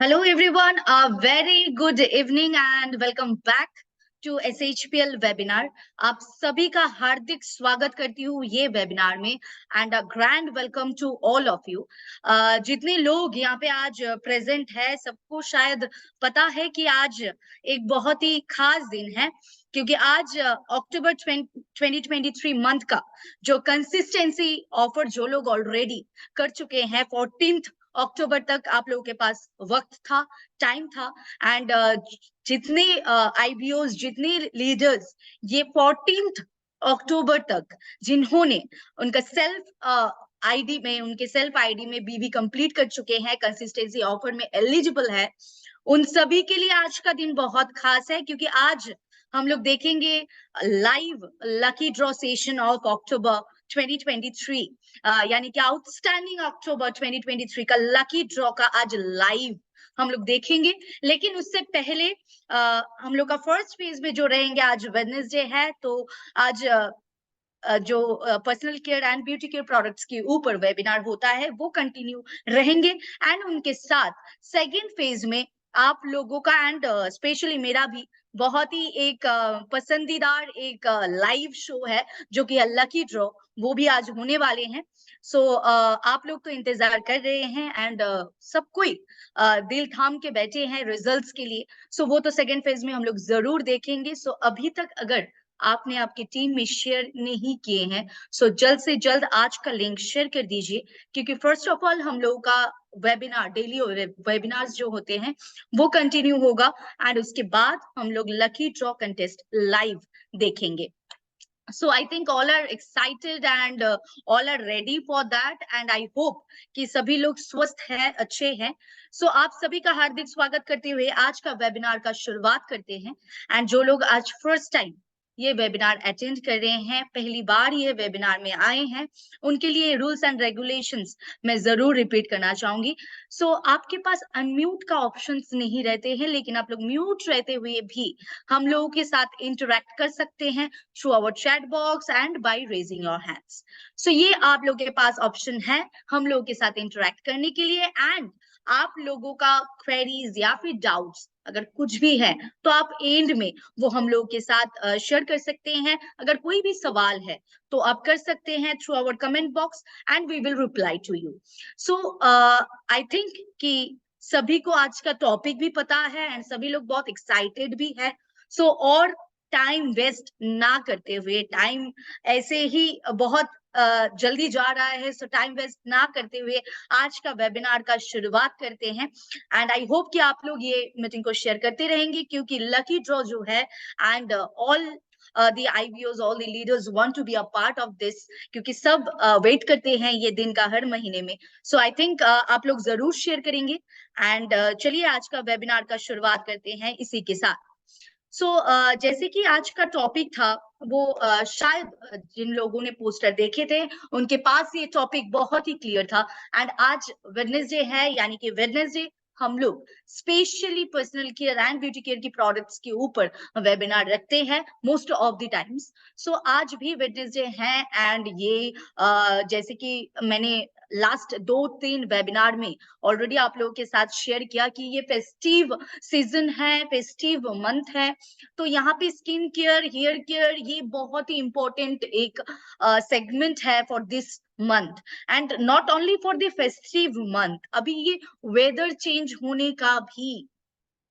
Hello everyone, a very good evening and welcome back to SHPL webinar. आप सभी का हार्दिक स्वागत करती हूँ ये वेबिनार में and a grand welcome to all of you. जितने लोग यहाँ पे आज प्रेजेंट है सबको शायद पता है कि आज एक बहुत ही खास दिन है, क्योंकि आज अक्टूबर 2023 मंथ का जो कंसिस्टेंसी ऑफर जो लोग ऑलरेडी कर चुके हैं 14th अक्टूबर तक आप लोगों के पास वक्त था, टाइम था एंड जितने आईबीओस जितने लीडर्स ये 14th अक्टूबर तक जिन्होंने उनका सेल्फ आईडी में बीवी कंप्लीट कर चुके हैं, कंसिस्टेंसी ऑफर में एलिजिबल है, उन सभी के लिए आज का दिन बहुत खास है, क्योंकि आज हम लोग देखेंगे live lucky draw session of October 2023, यानी कि आउटस्टैंडिंग अक्टूबर 2023 का लकी ड्रॉ का आज लाइव हम लोग देखेंगे। लेकिन उससे पहले हम लोग का फर्स्ट फेज में जो रहेंगे, आज वेडनेसडे है तो आज जो personal care and beauty care products के ऊपर वेबिनार होता है वो कंटिन्यू रहेंगे एंड उनके साथ सेकेंड फेज में आप लोगों का एंड स्पेशली मेरा भी बहुत ही एक पसंदीदार एक लाइव शो है जो कि लकी ड्रॉ, वो भी आज होने वाले हैं। सो आप लोग तो इंतजार कर रहे हैं एंड सब कोई दिल थाम के बैठे हैं रिजल्ट्स के लिए। सो वो तो सेकेंड फेज में हम लोग जरूर देखेंगे। सो अभी तक अगर आपने आपकी टीम में शेयर नहीं किए हैं सो जल्द से जल्द आज का लिंक शेयर कर दीजिए, क्योंकि फर्स्ट ऑफ ऑल हम लोगों का वेबिनार डेली वेबिनार्स जो होते हैं वो कंटिन्यू होगा एंड उसके बाद हम लोग लकी ड्रॉ कंटेस्ट लाइव देखेंगे। So I think all are excited and all are ready for that and I hope कि सभी लोग स्वस्थ हैं, अच्छे हैं। So आप सभी का हार्दिक स्वागत करते हुए आज का वेबिनार का शुरुआत करते हैं एंड जो लोग आज फर्स्ट टाइम ये वेबिनार अटेंड कर रहे हैं, पहली बार ये वेबिनार में आए हैं, उनके लिए रूल्स एंड रेगुलेशंस मैं जरूर रिपीट करना चाहूंगी। सो आपके पास अनम्यूट का ऑप्शंस नहीं रहते हैं, लेकिन आप लोग म्यूट रहते हुए भी हम लोगों के साथ इंटरेक्ट कर सकते हैं through our chat box and by raising your hands. So ये आप लोगों के पास ऑप्शन है हम लोगों के साथ इंटरेक्ट करने के लिए एंड आप लोगों का क्वेरीज या फिर डाउट्स अगर कुछ भी है तो आप एंड में वो हम लोग के साथ शेयर कर सकते हैं। अगर कोई भी सवाल है तो आप कर सकते हैं through our comment box and we will reply to you. So I think कि सभी को आज का टॉपिक भी पता है एंड सभी लोग बहुत एक्साइटेड भी है। सो और टाइम वेस्ट ना करते हुए, टाइम ऐसे ही बहुत जल्दी जा रहा है, सो टाइम वेस्ट ना करते हुए आज का वेबिनार का शुरुआत करते हैं एंड आई होप कि आप लोग ये मीटिंग को शेयर करते रहेंगे, क्योंकि लकी ड्रॉ जो है and all the IBOs, all the leaders want to be a part of this, क्योंकि सब वेट करते हैं ये दिन का हर महीने में। सो आई थिंक आप लोग जरूर शेयर करेंगे एंड चलिए आज का वेबिनार का शुरुआत करते हैं इसी के साथ। सो जैसे कि आज का टॉपिक था वो शायद जिन लोगों ने पोस्टर देखे थे उनके पास ये टॉपिक बहुत ही क्लियर था एंड आज वेडनेसडे है, यानी कि वेडनेसडे हम लोग specially personal care and beauty care की प्रोडक्ट्स के ऊपर वेबिनार रखते हैं मोस्ट ऑफ द टाइम्स। सो आज भी वेडनेसडे है एंड ये जैसे कि मैंने लास्ट 2-3 वेबिनार में ऑलरेडी आप लोगों के साथ शेयर किया कि ये फेस्टिव सीजन है, फेस्टिव मंथ है, तो यहाँ पे स्किन केयर, हेयर केयर ये बहुत ही इंपॉर्टेंट एक सेगमेंट है for this month and not only for the festive month. अभी ये वेदर चेंज होने का भी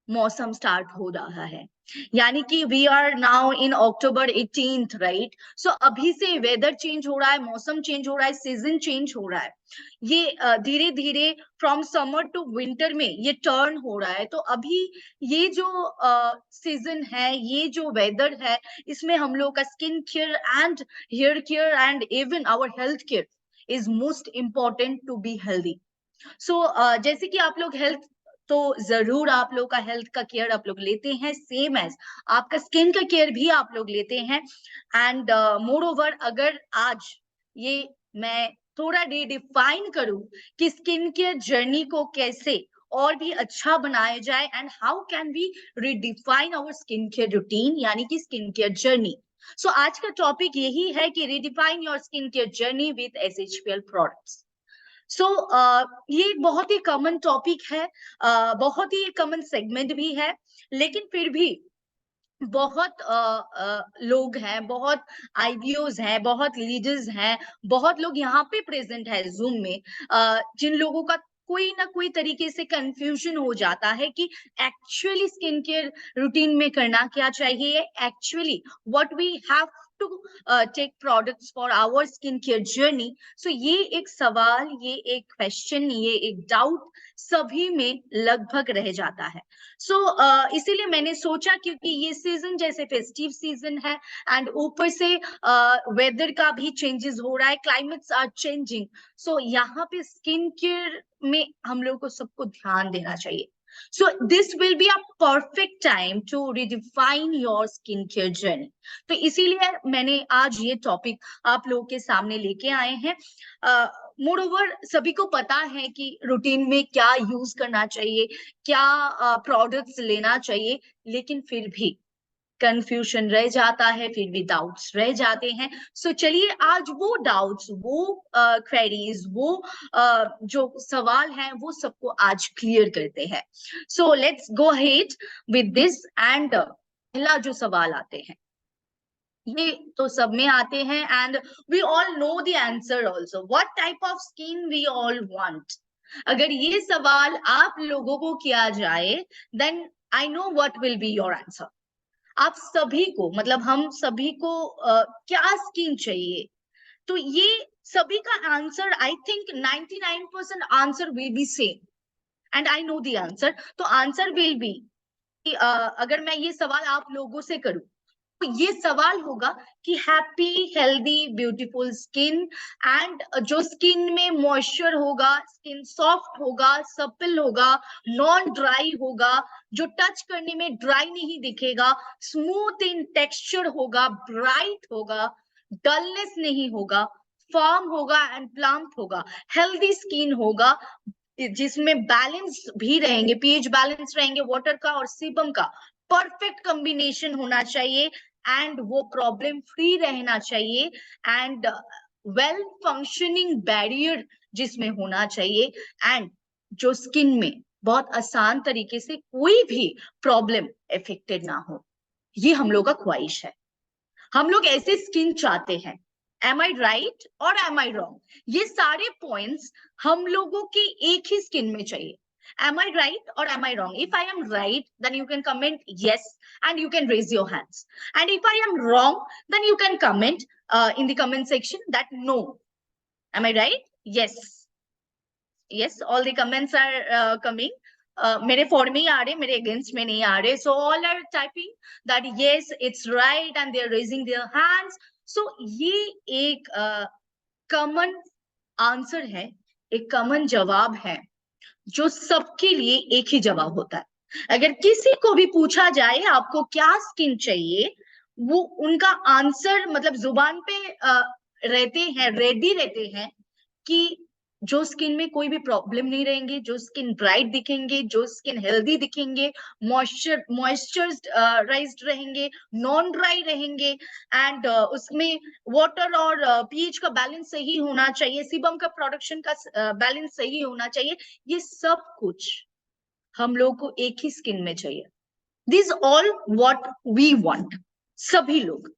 मौसम स्टार्ट हो रहा है, यानी कि we are now in October 18th, right? So अभी से वेदर चेंज हो रहा है, मौसम चेंज हो रहा है, सीजन चेंज हो रहा है, ये धीरे धीरे फ्रॉम समर टू विंटर में ये टर्न हो रहा है। तो अभी ये जो सीजन है, ये जो वेदर है, इसमें हम लोग का skin care and hair care and even our health care is most important to be healthy. So जैसे कि आप लोग हेल्थ तो जरूर आप लोग का हेल्थ का केयर आप लोग लेते हैं, सेम एज आपका स्किन का केयर भी आप लोग लेते हैं एंड मोर ओवर अगर आज ये मैं थोड़ा रिडिफाइन करूं कि स्किन केयर जर्नी को कैसे और भी अच्छा बनाया जाए and how can we redefine our skin care routine, यानी कि स्किन केयर जर्नी। सो आज का टॉपिक यही है कि redefine your skin care journey with SHPL products. So ये एक बहुत ही कॉमन टॉपिक है, बहुत ही कॉमन सेगमेंट भी है, लेकिन फिर भी बहुत लोग हैं, बहुत आईबीओज हैं, बहुत लीडर्स हैं, बहुत लोग यहाँ पे प्रेजेंट है जूम में, जिन लोगों का कोई ना कोई तरीके से कंफ्यूजन हो जाता है कि एक्चुअली स्किन केयर रूटीन में करना क्या चाहिए, actually what we have to take products for our skin care journey. So ये एक सवाल, ये एक क्वेश्चन, ये एक डाउट सभी में लगभग रह जाता है। सो इसीलिए मैंने सोचा, क्योंकि ये सीजन जैसे फेस्टिव सीजन है एंड ऊपर से वेदर का भी चेंजेस हो रहा है, क्लाइमेट्स आर चेंजिंग। सो यहाँ पे स्किन केयर में हम लोग को सबको ध्यान देना चाहिए। So this will be a perfect time to redefine your skincare journey. तो इसीलिए मैंने आज ये टॉपिक आप लोगों के सामने लेके आए हैं। मोर ओवर सभी को पता है कि रूटीन में क्या यूज करना चाहिए, क्या प्रोडक्ट्स लेना चाहिए, लेकिन फिर भी कंफ्यूजन रह जाता है, फिर भी डाउट्स रह जाते हैं। सो चलिए आज वो डाउट्स, वो क्वेरीज, वो जो सवाल हैं, वो सबको आज क्लियर करते हैं। So let's go ahead with this and पहला जो सवाल आते हैं, ये तो सब में आते हैं and we all know the answer also, what type of skin we all want. अगर ये सवाल आप लोगों को किया जाए, then I know what will be your answer. आप सभी को, मतलब हम सभी को क्या स्किन चाहिए, तो ये सभी का answer I think 99% answer will be same and I know the answer. तो आंसर विल बी, अगर मैं ये सवाल आप लोगों से करूं, तो ये सवाल होगा कि happy healthy beautiful skin, and जो स्किन में मॉइस्चर होगा, स्किन सॉफ्ट होगा, सपल होगा, नॉन ड्राई होगा, जो टच करने में ड्राई नहीं दिखेगा, स्मूथ इन टेक्सचर होगा, ब्राइट होगा, डलनेस नहीं होगा, फर्म होगा एंड प्लम्प होगा, हेल्दी स्किन होगा, जिसमें बैलेंस भी रहेंगे, पीएच बैलेंस रहेंगे, वाटर का और सीबम का परफेक्ट कॉम्बिनेशन होना चाहिए, एंड वो प्रॉब्लम फ्री रहना चाहिए, एंड वेल फंक्शनिंग बैरियर जिसमें होना चाहिए, एंड जो स्किन में बहुत आसान तरीके से कोई भी प्रॉब्लम इफेक्टेड ना हो। ये हम लोग का ख्वाहिश है, हम लोग ऐसे स्किन चाहते हैं। एम आई राइट और एम आई रॉन्ग? ये सारे पॉइंट्स हम लोगों की एक ही स्किन में चाहिए। Am I right or am I wrong? If I am right, then you can comment yes and you can raise your hands. And if I am wrong, then you can comment in the comment section that no. Am I right? Yes. Yes, all the comments are coming. मेरे for में ही आ रहे, मेरे against में नहीं आ रहे. So all are typing that yes, it's right and they are raising their hands. So ये एक common answer है, एक कॉमन जवाब है, जो सबके लिए एक ही जवाब होता है। अगर किसी को भी पूछा जाए आपको क्या स्किन चाहिए, वो उनका आंसर मतलब जुबान पे रहते हैं, रेडी रहते हैं कि जो स्किन में कोई भी प्रॉब्लम नहीं रहेंगे, जो स्किन ब्राइट दिखेंगे, जो स्किन हेल्दी दिखेंगे, मॉइस्चराइज्ड रहेंगे, नॉन ड्राई रहेंगे, एंड उसमें वाटर और पीएच का बैलेंस सही होना चाहिए, सीबम का प्रोडक्शन का बैलेंस सही होना चाहिए। ये सब कुछ हम लोग को एक ही स्किन में चाहिए। This all what we want, सभी लोग।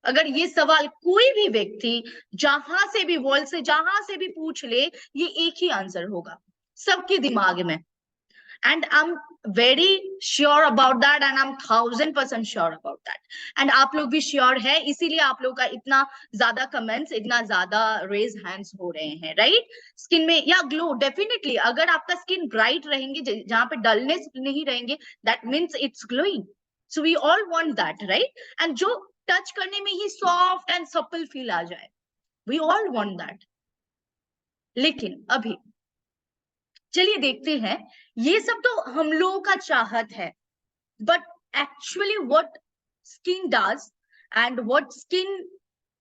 अगर ये सवाल कोई भी व्यक्ति जहां से भी, वर्ल्ड से जहां से भी पूछ ले, ये एक ही आंसर होगा सबके दिमाग में। And I am very sure about that, and I am 1000% sure about that, and आप लोग भी श्योर है, इसीलिए आप लोग का इतना ज्यादा कमेंट्स, इतना ज्यादा रेज हैंड्स हो रहे हैं, राइट? स्किन में या ग्लो, डेफिनेटली अगर आपका स्किन ब्राइट रहेंगे, जहां पे डलनेस नहीं रहेंगे, that means it's glowing. So we all want that, right? And जो टच करने में ही सॉफ्ट एंड सपल फील आ जाए, वी ऑल वांट दैट। लेकिन अभी चलिए देखते हैं, ये सब तो हम लोगों का चाहत है, but actually what skin does and what skin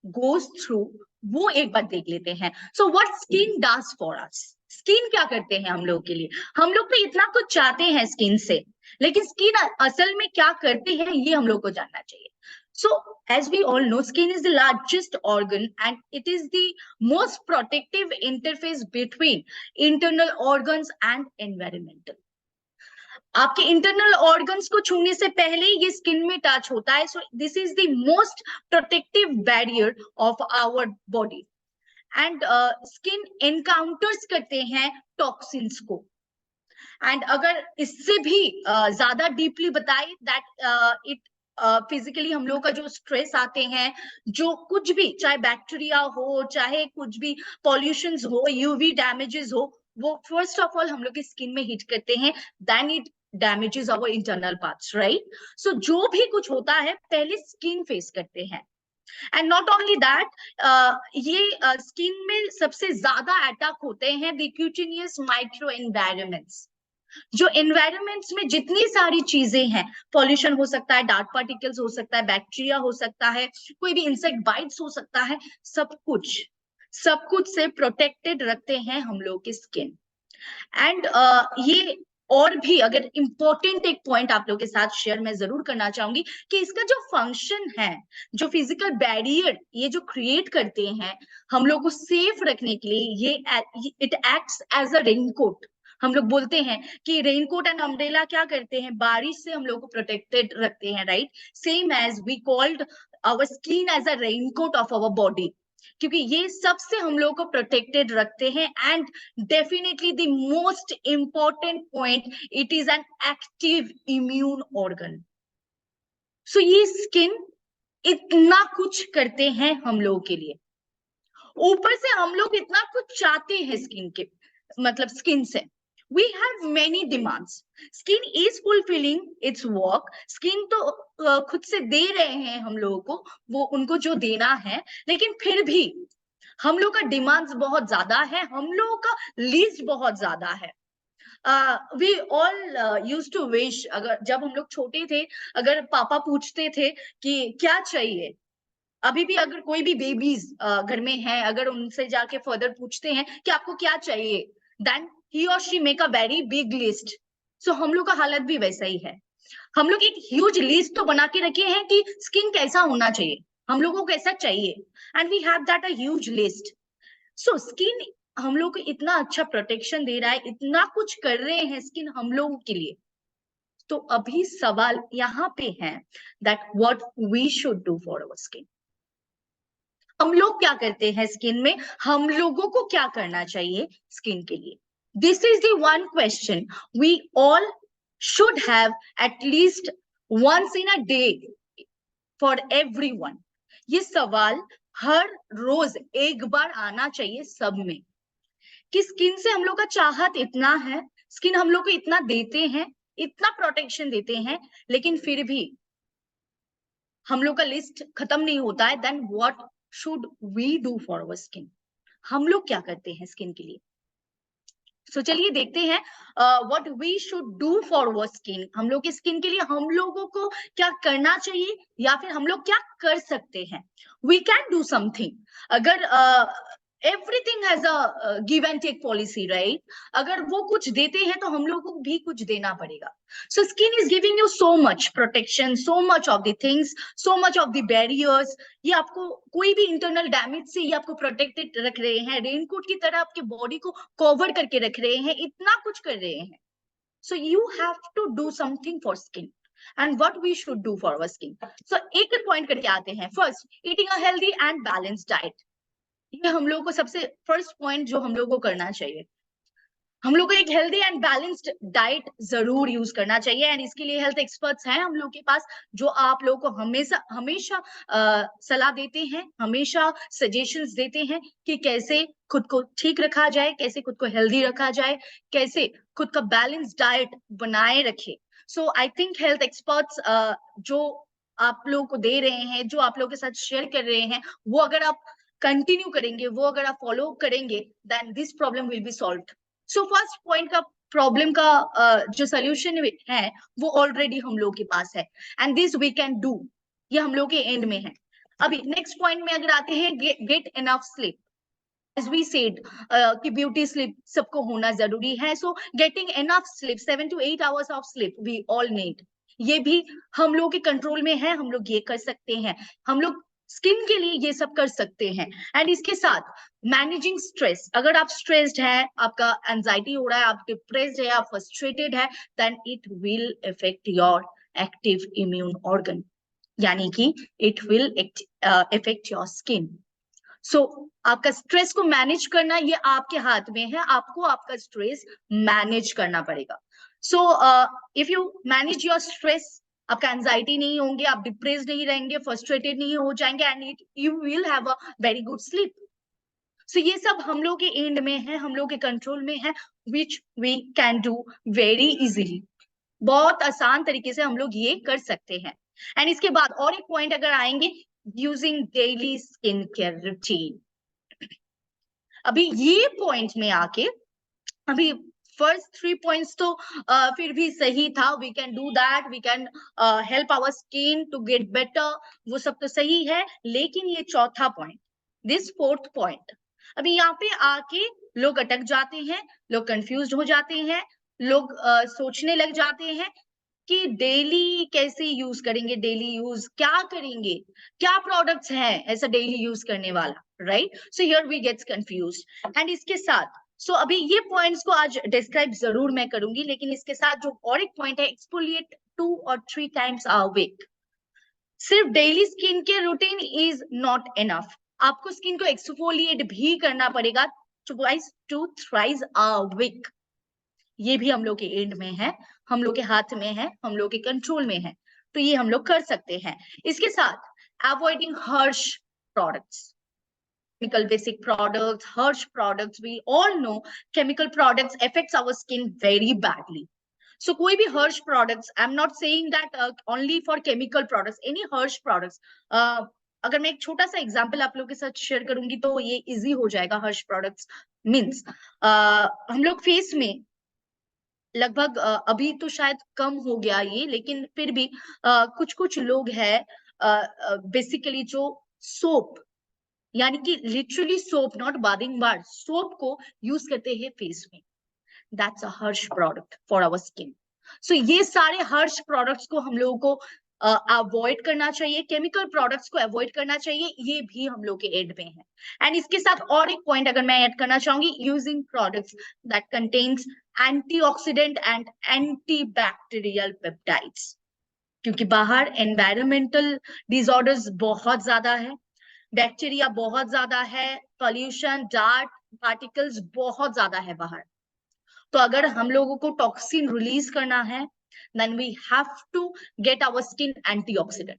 goes through, वो एक बार देख लेते हैं। So what skin does for us, skin क्या करते हैं हम लोग के लिए? हम लोग तो इतना कुछ चाहते हैं स्किन से, लेकिन स्किन असल में क्या करते हैं, ये हम लोग को जानना चाहिए। So as we all know, skin is the largest organ and it is the most protective interface between internal organs and environmental. आपके इंटरनल ऑर्गन्स को छूने से पहले ये स्किन में टच होता है. So this is the most protective barrier of our body. And skin encounters करते हैं टॉक्सिन्स को. एंड अगर इससे भी ज्यादा डीपली बताए दैट इट फिजिकली हम लोग का जो स्ट्रेस आते हैं, जो कुछ भी, चाहे बैक्टीरिया हो, चाहे कुछ भी पॉल्यूशन हो, यूवी डैमेजेस हो, वो फर्स्ट ऑफ ऑल हम लोग की स्किन में हिट करते हैं. Then it damages our internal parts, right. So जो भी कुछ होता है पहले स्किन फेस करते हैं. एंड नॉट ओनली दैट, ये स्किन में सबसे ज्यादा अटैक होते हैं द क्यूटेनियस माइक्रो एनवायरमेंट्स. जो एनवायरमेंट्स में जितनी सारी चीजें हैं, पॉल्यूशन हो सकता है, डार्क पार्टिकल्स हो सकता है, बैक्टीरिया हो सकता है, कोई भी इंसेक्ट बाइट्स हो सकता है, सब कुछ से प्रोटेक्टेड रखते हैं हम लोग की स्किन. एंड ये और भी अगर इंपॉर्टेंट एक पॉइंट आप लोगों के साथ शेयर मैं जरूर करना चाहूंगी कि इसका जो फंक्शन है, जो फिजिकल बैरियर ये जो क्रिएट करते हैं हम लोग को सेफ रखने के लिए, ये it acts as a raincoat. हम लोग बोलते हैं कि रेनकोट एंड अम्ब्रेला क्या करते हैं, बारिश से हम लोग को प्रोटेक्टेड रखते हैं, right. Same as we called our skin as a raincoat of our body, क्योंकि ये सबसे हम लोग को प्रोटेक्टेड रखते हैं. And definitely the most important point, it is an active immune organ. So ये स्किन इतना कुछ करते हैं हम लोगों के लिए. ऊपर से हम लोग इतना कुछ चाहते हैं स्किन के, मतलब स्किन से. We have many demands. Skin is fulfilling its work. Skin तो खुद से दे रहे हैं हम लोगों को, वो उनको जो देना है, लेकिन फिर भी हम लोग का डिमांड्स बहुत ज्यादा है, हम लोगों का लिस्ट बहुत ज्यादा है. We all used to wish, अगर जब हम लोग छोटे थे, अगर पापा पूछते थे कि क्या चाहिए, अभी भी अगर कोई भी बेबीज घर में है, अगर उनसे जाके फर्दर पूछते हैं कि आपको क्या चाहिए, then he or she make a very big list. So हम लोग का हालत भी वैसा ही है. हम लोग एक ह्यूज लिस्ट तो बना के रखे हैं कि स्किन कैसा होना चाहिए, हम लोगों को कैसा चाहिए, and we have that a huge list. So skin हम लोग को इतना अच्छा प्रोटेक्शन दे रहा है, इतना कुछ कर रहे हैं स्किन हम लोगों के लिए. तो अभी सवाल यहाँ पे है that what we should do for our skin. हम लोग क्या करते हैं स्किन में, हम लोगों को क्या करना चाहिए स्किन के लिए. This is the one question we all should have at least once in a day for everyone. ये सवाल हर रोज एक बार आना चाहिए सब में कि स्किन से हम लोग का चाहत इतना है, स्किन हम लोग को इतना देते हैं, इतना प्रोटेक्शन देते हैं, लेकिन फिर भी हम लोग का लिस्ट खत्म नहीं होता है. Then what should we do for our skin. हम लोग क्या करते हैं स्किन के लिए. सो चलिए देखते हैं what we should do for our skin. हम लोग की स्किन के लिए हम लोगों को क्या करना चाहिए या फिर हम लोग क्या कर सकते हैं. We can do something. अगर everything has a give and take policy, right. अगर वो कुछ देते हैं तो हम लोगों को भी कुछ देना पड़ेगा. So skin is giving you so much protection, so much of the things, so much of the barriers. ये आपको कोई भी इंटरनल डैमेज से ये आपको प्रोटेक्टेड रख रहे हैं, रेनकोट की तरह आपके बॉडी को कवर करके रख रहे हैं, इतना कुछ कर रहे हैं. So you have to do something for skin. And what we should do for our skin. So एक पॉइंट करके आते हैं. First, eating a healthy and balanced diet. ये हम लोगों को सबसे फर्स्ट पॉइंट जो हम लोगों को करना चाहिए. हम लोग को एक हेल्दी एंड बैलेंस्ड डाइट जरूर यूज करना चाहिए. एंड इसके लिए हेल्थ एक्सपर्ट्स हैं हम लोग के पास, जो आप लोगों को हमेशा हमेशा सलाह देते हैं, हमेशा सजेशंस देते हैं कि कैसे खुद को ठीक रखा जाए, कैसे खुद को हेल्दी रखा जाए, कैसे खुद का बैलेंस्ड डाइट बनाए रखे. सो आई थिंक हेल्थ एक्सपर्ट्स जो आप लोगों को दे रहे हैं, जो आप लोगों के साथ शेयर कर रहे हैं, वो अगर आप कंटिन्यू करेंगे, वो अगर आप फॉलो करेंगे, then this problem will be solved. So first point का प्रॉब्लम का जो सोल्यूशन है वो ऑलरेडी हम लोग के पास है, and this we can do. ये हम लोग के एंड में है. अभी नेक्स्ट पॉइंट में अगर आते हैं, get enough sleep. As we said कि ब्यूटी स्लीप सबको होना जरूरी है. So getting enough sleep, 7 to 8 hours of sleep we all need. ये भी हम लोग के कंट्रोल में है, हम लोग ये कर सकते हैं, हम लोग स्किन के लिए ये सब कर सकते हैं। एंड इसके साथ मैनेजिंग स्ट्रेस, अगर आप स्ट्रेस्ड है, आपका एंजाइटी हो रहा है, आप डिप्रेस्ड है, आप फ्रस्ट्रेटेड है, then it will affect your active immune organ, यानी कि it will affect your skin. So आपका स्ट्रेस को मैनेज करना ये आपके हाथ में है, आपको आपका स्ट्रेस मैनेज करना पड़ेगा। So if you manage your stress, आपका एंजाइटी नहीं होंगे, आप डिप्रेस्ड नहीं रहेंगे, फ्रस्ट्रेटेड नहीं हो जाएंगे, and you will have a very good sleep. So ये सब हम लोग के एंड में है, हम लोग के कंट्रोल में है, which we can do very easily. बहुत आसान तरीके से हम लोग ये कर सकते हैं। एंड इसके बाद और एक पॉइंट अगर आएंगे, using daily skin care routine. अभी ये पॉइंट में आके, अभी फर्स्ट 3 पॉइंट्स तो फिर भी सही था, we can do that, we can help our skin to get better, वो सब तो सही है। लेकिन ये चौथा पॉइंट, दिस फोर्थ पॉइंट, अभी यहाँ पे आके लोग अटक जाते हैं, लोग कंफ्यूज हो जाते हैं, लोग सोचने लग जाते हैं कि डेली कैसे यूज करेंगे, डेली यूज क्या करेंगे, क्या प्रोडक्ट्स हैं ऐसा डेली यूज करने वाला, right? So here we gets confused. And इसके साथ अभी ये पॉइंट्स को आज डिस्क्राइब जरूर मैं करूंगी, लेकिन इसके साथ जो और एक पॉइंट है, एक्सफोलिएट 2 और 3 टाइम्स अ वीक। सिर्फ daily skin care routine is not enough, आपको स्किन को एक्सफोलिएट भी करना पड़ेगा twice to thrice a week. ये भी हम लोग के एंड में है, हम लोग के हाथ में है, हम लोग के कंट्रोल में है, तो ये हम लोग कर सकते हैं। इसके साथ avoiding harsh products, chemical basic products, harsh products, we all know chemical products affects our skin very badly. So कोई भी harsh products, I'm not saying that only for chemical products, any harsh products, अगर मैं एक छोटा सा example आप लोगों के साथ शेयर करूंगी तो ये इजी हो जाएगा। harsh products मींस हम लोग फेस में लगभग अभी तो शायद कम हो गया ये, लेकिन फिर भी कुछ कुछ लोग हैं बेसिकली जो सोप, यानी कि literally soap, not bathing bar, soap को यूज करते हैं फेस में, that's a harsh product for our skin. So ये सारे हर्श प्रोडक्ट्स को हम लोगों को अवॉइड करना चाहिए, केमिकल प्रोडक्ट्स को अवॉइड करना चाहिए, ये भी हम लोग के एड में है। एंड इसके साथ और एक पॉइंट अगर मैं ऐड करना चाहूंगी, using products that contains antioxidant and antibacterial peptides, क्योंकि बाहर एनवायरमेंटल डिसऑर्डर्स बहुत ज्यादा है, बैक्टीरिया बहुत ज्यादा है, पॉल्यूशन, डार्ट पार्टिकल्स बहुत ज्यादा है बाहर। तो अगर हम लोगों को टॉक्सिन रिलीज करना है, then we have to get our skin antioxidant.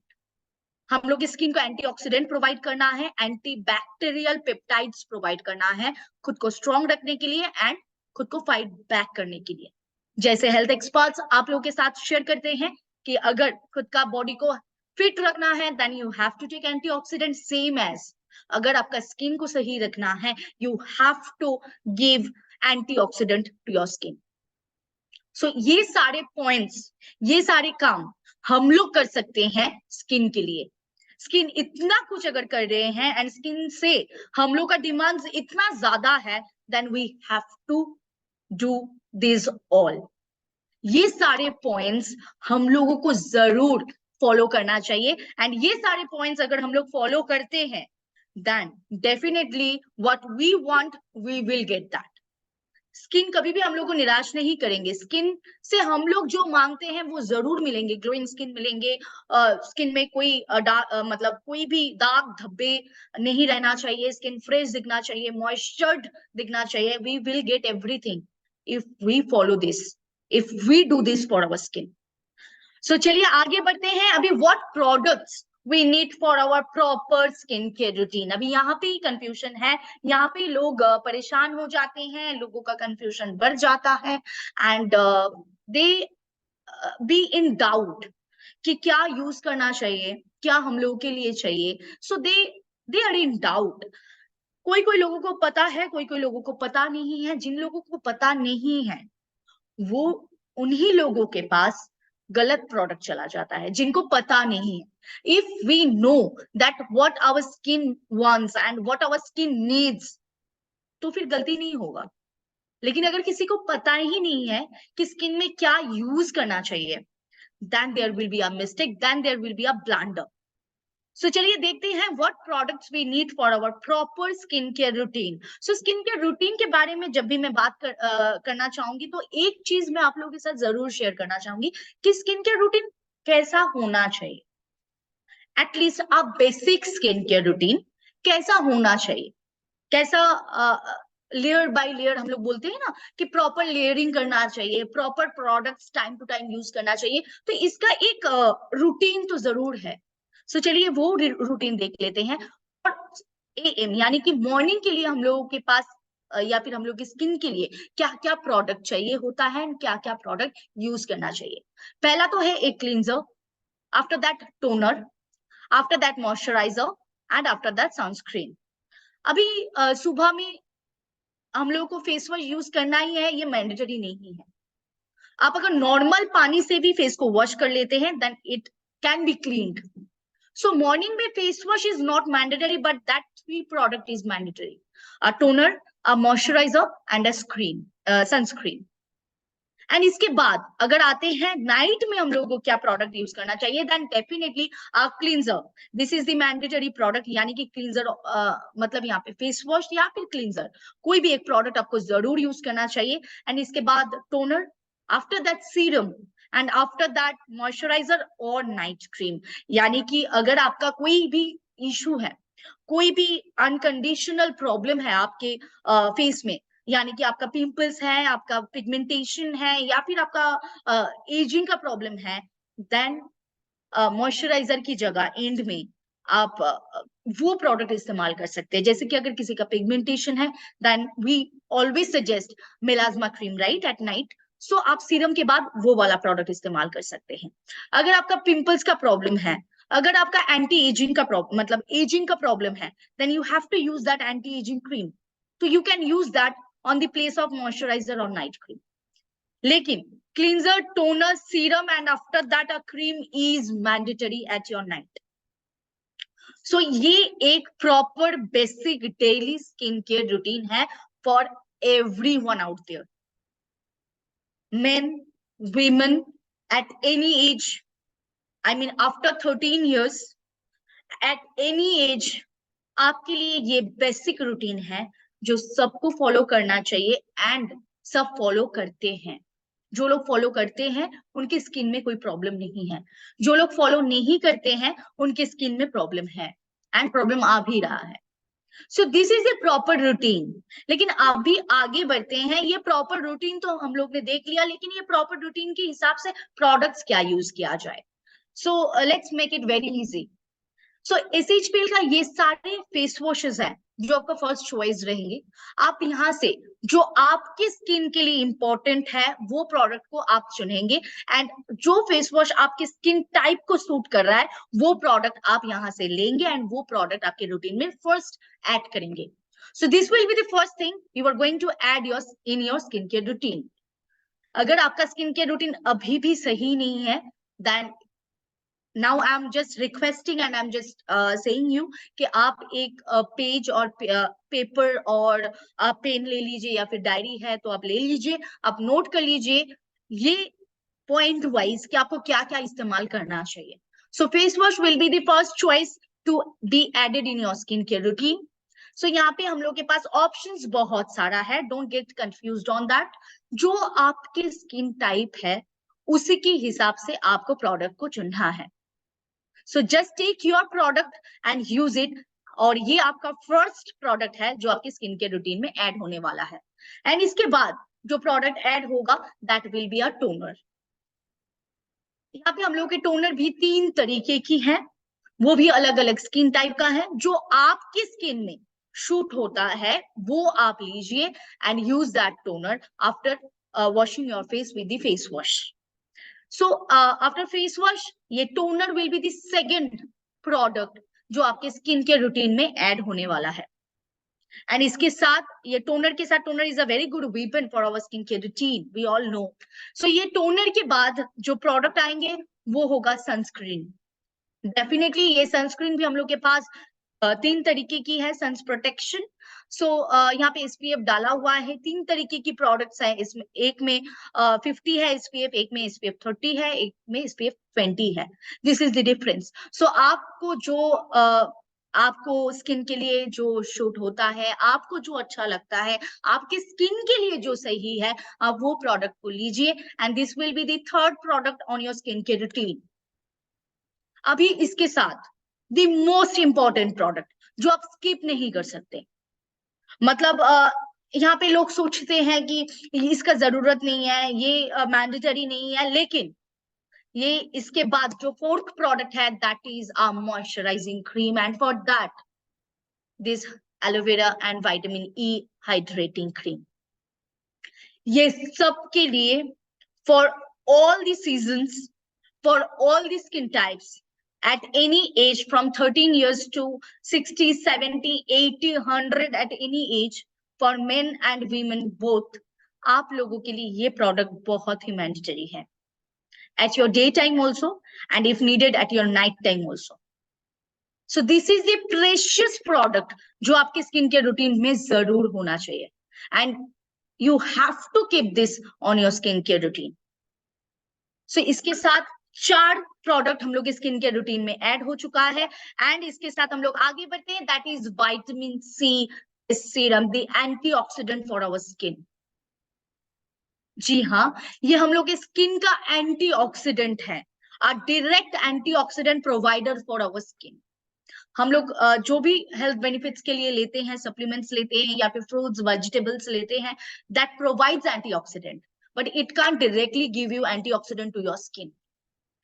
हम लोग स्किन को एंटीऑक्सीडेंट प्रोवाइड करना है, एंटीबैक्टीरियल पेप्टाइड्स प्रोवाइड करना है, खुद को स्ट्रॉन्ग रखने के लिए एंड खुद को फाइट बैक करने के लिए। जैसे हेल्थ एक्सपर्ट्स आप लोगों के साथ शेयर करते हैं कि अगर खुद का बॉडी को फिट रखना है, then you have to take antioxidant, same as अगर आपका स्किन को सही रखना है, you have to give antioxidant to your skin. So ये सारे पॉइंट्स, ये सारे काम हम लोग कर सकते हैं स्किन के लिए। स्किन इतना कुछ अगर कर रहे हैं एंड स्किन से हम लोग का डिमांड इतना ज्यादा है, then we have to do this all. ये सारे पॉइंट्स हम लोगों को जरूर फॉलो करना चाहिए, एंड ये सारे पॉइंट्स अगर हम लोग फॉलो करते हैं, then definitely what we want we will get that. Skin कभी भी हम लोग को निराश नहीं करेंगे, स्किन से हम लोग जो मांगते हैं वो जरूर मिलेंगे, ग्लोइंग स्किन मिलेंगे, स्किन में कोई मतलब कोई भी दाग धब्बे नहीं रहना चाहिए, स्किन फ्रेश दिखना चाहिए, मॉइस्चर्ड दिखना चाहिए, we will get everything if we follow this, if we do this for our skin. So चलिए आगे बढ़ते हैं। अभी what products we need for our proper skin care routine, अभी यहाँ पे ही कंफ्यूजन है, यहाँ पे लोग परेशान हो जाते हैं, लोगों का कंफ्यूजन बढ़ जाता है, and they be in doubt कि क्या यूज करना चाहिए, क्या हम लोगों के लिए चाहिए। सो दे आर इन डाउट। कोई कोई लोगों को पता है, कोई कोई लोगों को पता नहीं है। जिन लोगों को पता नहीं है वो उन्हीं लोगों के पास गलत प्रोडक्ट चला जाता है, जिनको पता नहीं है। If we know that what our skin wants and what our skin needs, तो फिर गलती नहीं होगा। लेकिन अगर किसी को पता ही नहीं है कि स्किन में क्या यूज करना चाहिए, then there will be a mistake, then there will be a blunder. So चलिए देखते हैं what products we need for our proper skin care routine. So skin care routine के बारे में जब भी मैं बात करना चाहूंगी तो एक चीज मैं आप लोगों के साथ जरूर शेयर करना चाहूंगी कि स्किन केयर रूटीन कैसा होना चाहिए. At least a basic skin care routine कैसा होना चाहिए, कैसा लेयर बाय लेयर हम लोग बोलते हैं ना कि प्रॉपर लेयरिंग करना चाहिए, proper products time to time use करना चाहिए. तो इसका एक रूटीन तो जरूर है. सो चलिए वो रूटीन देख लेते हैं. और एएम यानी कि मॉर्निंग के लिए हम लोगों के पास या फिर हम लोग की स्किन के लिए क्या क्या प्रोडक्ट चाहिए होता है एंड क्या क्या प्रोडक्ट यूज करना चाहिए. पहला तो है एक cleanser, after that toner, after that moisturiser and after that sunscreen. अभी सुबह में हम लोगों को फेस वॉश यूज करना ही है, ये मैंडेटरी नहीं है. आप अगर नॉर्मल पानी से भी फेस को वॉश कर लेते हैं then it can be cleaned. So morning में face wash is not mandatory but that 3 product is mandatory: a toner, a moisturiser and a sunscreen. And इसके बाद अगर आते हैं नाइट में हम लोगों को क्या प्रोडक्ट यूज करना चाहिए, then definitely cleanser. This is the mandatory product, यानी कि क्लींजर मतलब यहाँ पे फेस वॉश या फिर क्लींजर कोई भी एक प्रोडक्ट आपको जरूर यूज करना चाहिए. एंड इसके बाद toner, after that serum and after that moisturiser और नाइट क्रीम. यानी कि अगर आपका कोई भी इशू है, कोई भी अनकंडीशनल प्रॉब्लम है आपके फेस में, यानी कि आपका पिंपल्स है, आपका पिगमेंटेशन है या फिर आपका एजिंग का प्रॉब्लम है, देन मॉइस्चराइजर की जगह एंड में आप वो प्रोडक्ट इस्तेमाल कर सकते हैं. जैसे कि अगर किसी का पिगमेंटेशन है then we always suggest melasma cream right at night. So आप सीरम के बाद वो वाला प्रोडक्ट इस्तेमाल कर सकते हैं. अगर आपका पिंपल्स का प्रॉब्लम है, अगर आपका एंटी एजिंग का प्रॉब्लम मतलब एजिंग का प्रॉब्लम है, then you have to use that anti ageing cream. तो you can use that on the place of moisturizer or night cream. लेकिन cleanser, toner, serum and after that a cream is mandatory at your night. So ये एक proper basic daily skin care routine है for everyone out there. Men, women at any age, I mean after 13 years, at any age, आपके लिए ये basic routine है जो सबको follow करना चाहिए एंड सब फॉलो करते हैं. जो लोग फॉलो करते हैं उनकी स्किन में कोई प्रॉब्लम नहीं है, जो लोग फॉलो नहीं करते हैं उनकी स्किन में प्रॉब्लम है एंड प्रॉब्लम आ भी रहा है. So this is a proper routine. लेकिन अभी आगे बढ़ते हैं. ये प्रॉपर रूटीन तो हम लोग ने देख लिया, लेकिन ये प्रॉपर रूटीन के हिसाब से प्रोडक्ट्स क्या यूज किया जाए. So let's make it very easy. So SHPL का ये सारे फेस वॉशेस हैं जो आपका फर्स्ट चॉइस रहेंगे. आप यहाँ से जो आपकी स्किन के लिए इंपॉर्टेंट है वो प्रोडक्ट को आप चुनेंगे एंड जो फेस वॉश आपकी स्किन टाइप को सूट कर रहा है वो प्रोडक्ट आप यहाँ से लेंगे एंड वो प्रोडक्ट आपके रूटीन में फर्स्ट ऐड करेंगे. So this will be the first thing you are going to add in your skin care routine. अगर आपका स्किन केयर रूटीन अभी भी सही नहीं है then now I'm just requesting and I'm just saying you कि आप एक पेज और पेपर और पेन ले लीजिए या फिर डायरी है तो आप ले लीजिए, आप नोट कर लीजिए ये पॉइंट वाइज कि आपको क्या क्या इस्तेमाल करना चाहिए. So face wash will be the first choice to be added in your skin care routine. So यहाँ पे हम लोग के पास ऑप्शंस बहुत सारा है, don't get confused on that. जो आपके स्किन टाइप है उसी के हिसाब से आपको प्रोडक्ट को चुनना है. So just take your product and use it. और ये आपका फर्स्ट प्रोडक्ट है जो आपकी स्किन केयर रूटीन में ऐड होने वाला है. एंड इसके बाद जो प्रोडक्ट ऐड होगा that will be a toner. यहाँ पे हम लोग के टोनर भी 3 तरीके की हैं, वो भी अलग अलग स्किन टाइप का है. जो आपकी स्किन में शूट होता है वो आप लीजिए and use that toner after washing your face with the face wash. So after face wash, ये toner will be the second product जो आपके स्किन के रूटीन में ऐड होने वाला है. एंड इसके साथ ये टोनर के साथ, toner is a very good weapon for our skin care routine, we all know. So ये टोनर के बाद जो प्रोडक्ट आएंगे वो होगा सनस्क्रीन. डेफिनेटली ये सनस्क्रीन भी हम लोग के पास 3 तरीके की है. सन्स प्रोटेक्शन, सो यहाँ पे SPF डाला हुआ है। 3 तरीके की प्रोडक्ट्स हैं इसमें, एक में 50 है SPF, एक में SPF 30 है, एक में SPF 20 है। This is the difference. So आपको जो आपको स्किन के लिए जो शूट होता है, आपको जो अच्छा लगता है, आपके स्किन के लिए जो सही है, आप वो प्रोडक्ट को लीजिए। And this will be the third product on your skin care routine. अभी इसके साथ द मोस्ट इंपॉर्टेंट प्रोडक्ट जो आप स्किप नहीं कर सकते, मतलब यहाँ पे लोग सोचते हैं कि इसका जरूरत नहीं है, ये मैंडेटरी नहीं है, लेकिन ये इसके बाद जो फोर्थ प्रोडक्ट है that is a moisturising cream, and for that this aloe vera and vitamin E hydrating cream. ये सबके लिए for all the seasons, for all the skin types at any age from 13 years to 60, 70, 80, 100 at any age, for men and women both, आप लोगों के लिए ये product बहुत ही mandatory है at your day time also and if needed at your night time also. So this is the precious product जो आपके skin care routine में जरूर होना चाहिए, and you have to keep this on your skin care routine. So इसके साथ 4 product हम लोग स्किन केयर रूटीन में ऐड हो चुका है, एंड इसके साथ हम लोग आगे बढ़ते हैं। That is vitamin C serum, the antioxidant for our skin. जी हाँ, ये हम लोग के स्किन का एंटीऑक्सीडेंट है, a direct antioxidant provider for our skin. हम लोग जो भी हेल्थ बेनिफिट्स के लिए लेते हैं, सप्लीमेंट्स लेते हैं या फिर फ्रूट्स वेजिटेबल्स लेते हैं, that provides antioxidant, but it can't directly give you antioxidant to your skin,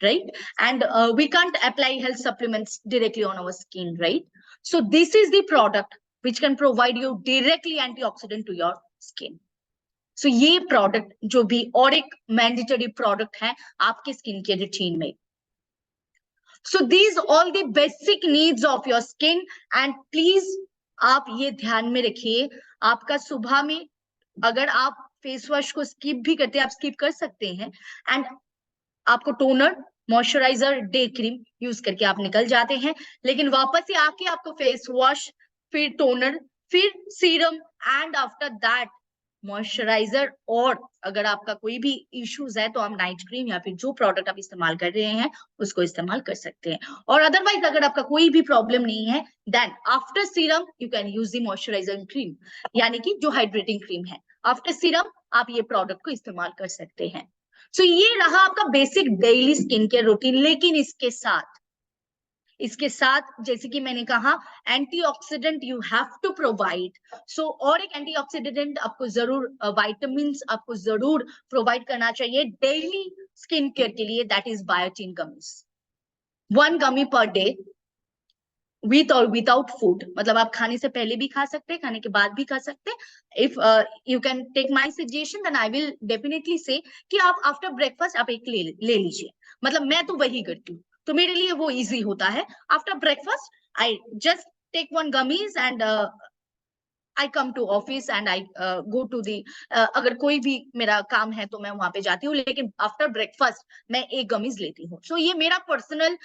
right? And we can't apply health supplements directly on our skin, right? So this is the product which can provide you directly antioxidant to your skin. So ये product जो भी और एक mandatory product है आपके skin के routine में. So these all the basic needs of your skin, and please आप ये ध्यान में रखिए, आपका सुबह में अगर आप फेस वॉश को स्किप भी करते हैं, आप स्किप कर सकते हैं, एंड आपको toner, moisturiser, day cream use करके आप निकल जाते हैं, लेकिन वापस से आके आपको फेस वॉश, फिर टोनर, फिर serum, and after that moisturiser, और अगर आपका कोई भी इश्यूज है तो आप नाइट क्रीम या फिर जो प्रोडक्ट आप इस्तेमाल कर रहे हैं उसको इस्तेमाल कर सकते हैं। और अदरवाइज अगर आपका कोई भी प्रॉब्लम नहीं है, then after serum you can use the moisturising cream, यानी कि जो हाइड्रेटिंग क्रीम है, आफ्टर सीरम आप ये प्रोडक्ट को इस्तेमाल कर सकते हैं। सो ये रहा आपका basic daily skin care routine, लेकिन इसके साथ जैसे कि मैंने कहा, antioxidant you have to provide. So और एक एंटीऑक्सीडेंट आपको जरूर, विटामिन्स आपको जरूर प्रोवाइड करना चाहिए डेली स्किन केयर के लिए, that is biotin gummies, 1 gummy per day, with और विदाउट फूड, मतलब आप खाने से पहले भी खा सकते हैं, खाने के बाद भी खा सकते हैं। If you can take my suggestion then I will definitely say कि आप आफ्टर ब्रेकफास्ट आप एक ले लीजिए, मतलब मैं तो वही करती हूँ, तो मेरे लिए वो इजी होता है। After breakfast I just take 1 gummies and I come to office and I go to the, अगर कोई भी मेरा काम है तो मैं वहां पे जाती हूँ, लेकिन आफ्टर ब्रेकफास्ट मैं 1 गमीज लेती हूँ। सो ये मेरा पर्सनल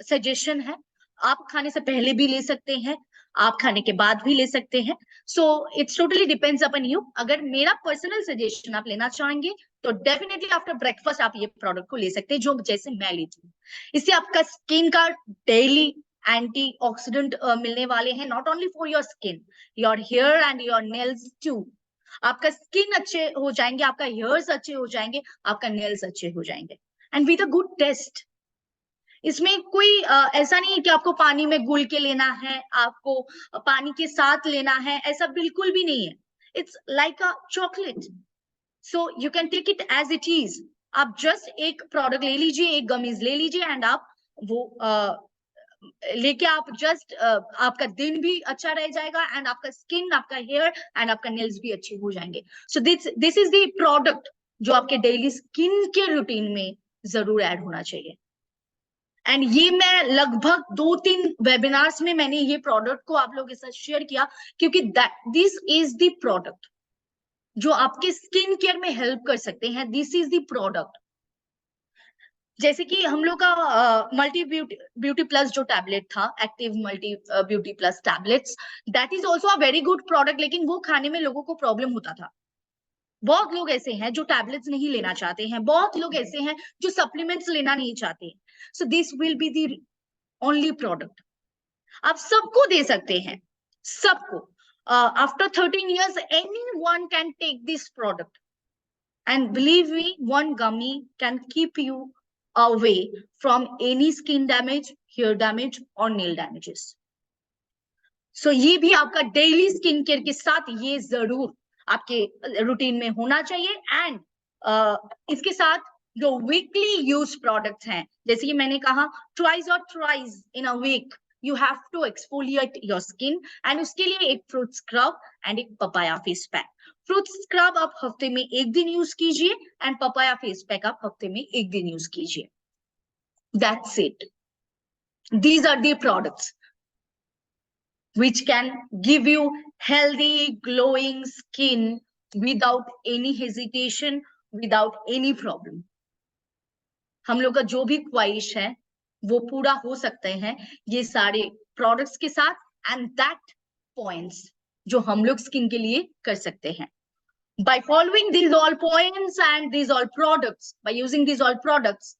सजेशन है, आप खाने से पहले भी ले सकते हैं, आप खाने के बाद भी ले सकते हैं। So it's totally depends upon you. अगर मेरा पर्सनल सजेशन आप लेना चाहेंगे तो डेफिनेटली आफ्टर ब्रेकफास्ट आप ये प्रोडक्ट को ले सकते हैं, जो जैसे मैं लेती हूँ। इससे आपका स्किन का डेली एंटीऑक्सीडेंट मिलने वाले हैं, not only for your skin, your hair and your nails too. आपका स्किन अच्छे हो जाएंगे, आपका हेयर्स अच्छे हो जाएंगे, आपका नेल्स अच्छे हो जाएंगे, and with a good taste. इसमें कोई ऐसा नहीं है कि आपको पानी में घुल के लेना है, आपको पानी के साथ लेना है, ऐसा बिल्कुल भी नहीं है। It's like a chocolate, so you can take it as it is. आप जस्ट एक प्रोडक्ट ले लीजिए, 1 गमीज ले लीजिए, एंड आप वो लेके आप जस्ट आपका दिन भी अच्छा रह जाएगा, एंड आपका स्किन, आपका हेयर एंड आपका नेल्स भी अच्छे हो जाएंगे। सो दिस इज द प्रोडक्ट जो आपके डेली स्किन केयर रूटीन में जरूर ऐड होना चाहिए। एंड ये मैं लगभग 2-3 वेबिनार्स में मैंने ये प्रोडक्ट को आप लोगों के साथ शेयर किया, क्योंकि दिस इज द प्रोडक्ट जो आपके स्किन केयर में हेल्प कर सकते हैं। दिस इज द प्रोडक्ट जैसे कि हम लोग का मल्टी ब्यूटी प्लस जो टैबलेट था, active multi beauty plus tablets, that is also a very good product, लेकिन वो खाने में लोगों को प्रॉब्लम होता था। बहुत लोग ऐसे हैं जो टैबलेट्स नहीं लेना चाहते हैं, बहुत लोग ऐसे हैं जो सप्लीमेंट्स लेना नहीं चाहते। सो this will be the only product, आप सबको दे सकते हैं, सबको। After 13 years anyone can take this product, and believe me, one gummy can keep you away from any skin damage, hair damage or nail damages. सो ये भी आपका daily skin care के साथ ये जरूर आपके रूटीन में होना चाहिए। एंड इसके साथ जो वीकली यूज प्रोडक्ट्स हैं, जैसे कि मैंने कहा ट्वाइस और thrice in a week you have to exfoliate your skin, and उसके लिए एक फ्रूट स्क्रब एंड एक papaya face pack. Fruit scrub आप हफ्ते में एक दिन यूज कीजिए, एंड पपाया फेस पैक आप हफ्ते में एक दिन यूज कीजिए। That's it. These are the products which can give you healthy, glowing skin without any hesitation, without any problem. हम लोग का जो भी ख्वाहिश है वो पूरा हो सकते हैं ये सारे प्रोडक्ट्स के साथ, एंड दैट पॉइंट्स जो हम लोग स्किन के लिए कर सकते हैं। By following these all points and these all products, by using these all products,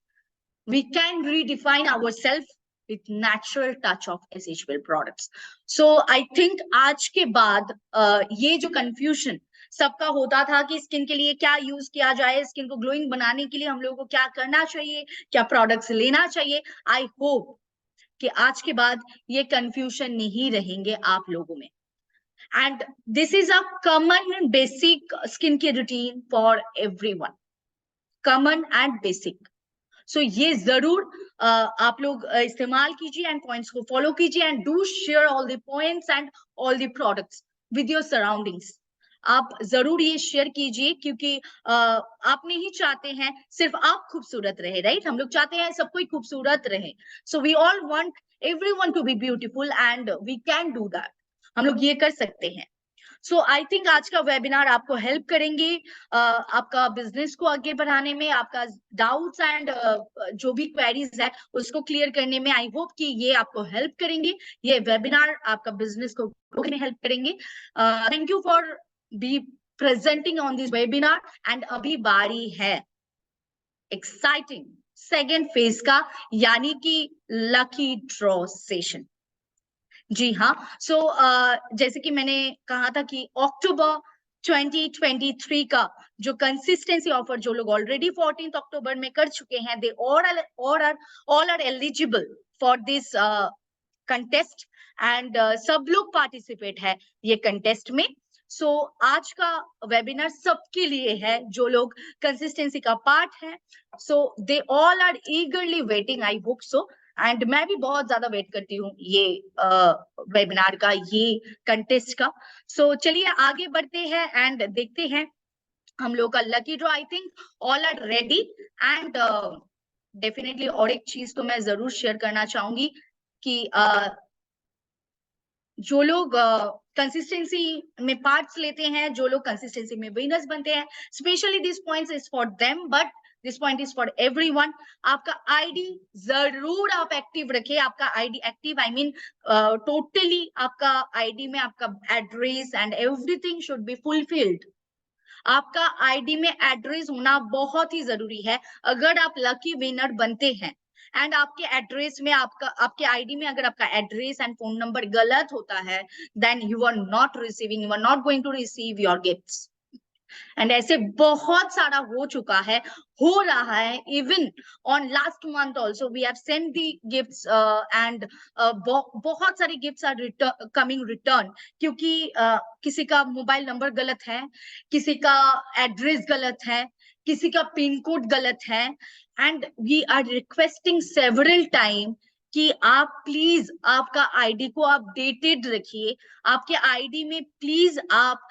we can redefine ourselves with natural touch of essential products. So I think आज के बाद ये जो confusion सबका होता था कि स्किन के लिए क्या यूज किया जाए, स्किन को ग्लोइंग बनाने के लिए हम लोगों को क्या करना चाहिए, क्या प्रोडक्ट्स लेना चाहिए, आई होप कि आज के बाद ये कंफ्यूजन नहीं रहेंगे आप लोगों में। And this is a common basic skin care routine for everyone, common and basic. So ये जरूर आप लोग इस्तेमाल कीजिए एंड पॉइंट्स को फॉलो कीजिए, and do share all the points and all the products with your surroundings. आप जरूर ये शेयर कीजिए, क्योंकि आप नहीं चाहते हैं सिर्फ आप खूबसूरत रहे, राइट? हम लोग चाहते हैं सब कोई खूबसूरत रहे। So we all want everyone to be beautiful, and we can do that. हम लोग ये कर सकते हैं। सो आई थिंक आज का वेबिनार आपको हेल्प करेंगे आपका बिजनेस को आगे बढ़ाने में, आपका डाउट्स एंड जो भी क्वेरीज है उसको क्लियर करने में। आई होप कि ये आपको हेल्प करेंगे, ये वेबिनार आपका बिजनेस को ग्रो में हेल्प करेंगे। Thank you for be presenting on this webinar. And अभी बारी है एक्साइटिंग सेकेंड फेज का, यानी कि लकी ड्रॉ सेशन। जी हाँ। सो जैसे कि मैंने कहा था कि अक्टूबर 2023 का जो कंसिस्टेंसी ऑफर जो लोग ऑलरेडी 14 अक्टूबर में कर चुके हैं, they all are eligible for this contest, and सब लोग पार्टिसिपेट है ये कंटेस्ट में। सो आज का वेबिनार सबके लिए है जो लोग कंसिस्टेंसी का पार्ट है। So they all are eagerly waiting, I hope so. And मैं भी बहुत ज्यादा वेट करती हूँ ये वेबिनार का, ये कंटेस्ट का। सो चलिए आगे बढ़ते हैं एंड देखते हैं हम लोग का lucky draw. I think all are ready, and definitely और एक चीज तो मैं जरूर शेयर करना चाहूंगी कि जो लोग कंसिस्टेंसी में पार्ट्स लेते हैं, जो लोग कंसिस्टेंसी में विनर्स बनते हैं, specially this points is for them, but this point is for everyone. आपका आईडी जरूर आप एक्टिव रखें। आपका ID active I mean totally आपका आईडी में आपका address and everything should be fulfilled. आपका आईडी में एड्रेस होना बहुत ही जरूरी है। अगर आप लकी विनर बनते हैं एंड आपके एड्रेस में आपके आईडी में अगर आपका एड्रेस एंड फोन नंबर गलत होता है, then you are not going to receive your gifts. And ऐसे बहुत सारा हो चुका है, हो रहा है। Even on last month also we have send the gifts, and बहुत सारे गिफ्ट्स आर कमिंग रिटर्न, क्योंकि किसी का मोबाइल नंबर गलत है, किसी का एड्रेस गलत है, किसी का पिन कोड गलत है। And we are requesting several time कि आप प्लीज आपका आईडी को अपडेटेड रखिए, आपके आईडी में प्लीज आप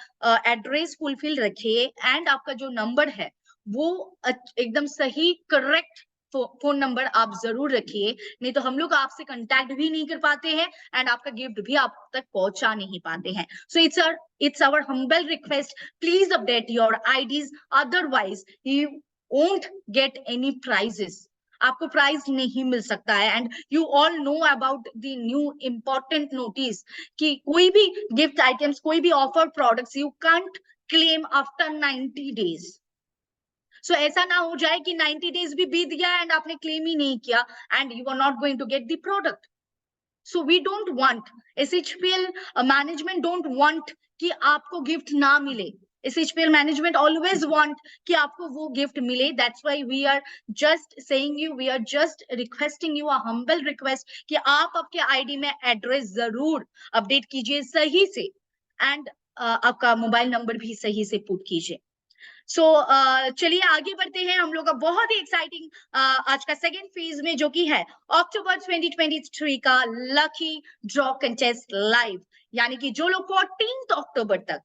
एड्रेस फुलफिल रखिए, एंड आपका जो नंबर है वो एकदम सही करेक्ट फोन नंबर आप जरूर रखिए, नहीं तो हम लोग आपसे कांटेक्ट भी नहीं कर पाते हैं एंड आपका गिफ्ट भी आप तक पहुंचा नहीं पाते हैं। So it's our humble request, please update your IDs, otherwise you won't get any prizes। आपको प्राइज नहीं मिल सकता है। And you all know about the new important notice कि कोई भी गिफ्ट आइटम्स, कोई भी offer products you can't claim after 90 days। So ऐसा ना हो जाए कि 90 days भी बीत गया एंड आपने क्लेम ही नहीं किया and you are not going to get the product. So we don't want, SHPL management don't want कि आपको गिफ्ट ना मिले। SHPL मैनेजमेंट ऑलवेज वांट कि आपको वो गिफ्ट मिले। That's why we are just saying you, we are just requesting you, a humble request कि आप आपके आईडी में एड्रेस जरूर अपडेट कीजिए सही से एंड आपका मोबाइल नंबर भी सही से पुट कीजिए। सो चलिए आगे बढ़ते हैं। हम लोग का बहुत ही एक्साइटिंग आज का सेकेंड फेज में जो कि है अक्टूबर 2023 का लकी ड्रॉ कंटेस्ट लाइव, यानी कि जो लोग 14 अक्टूबर तक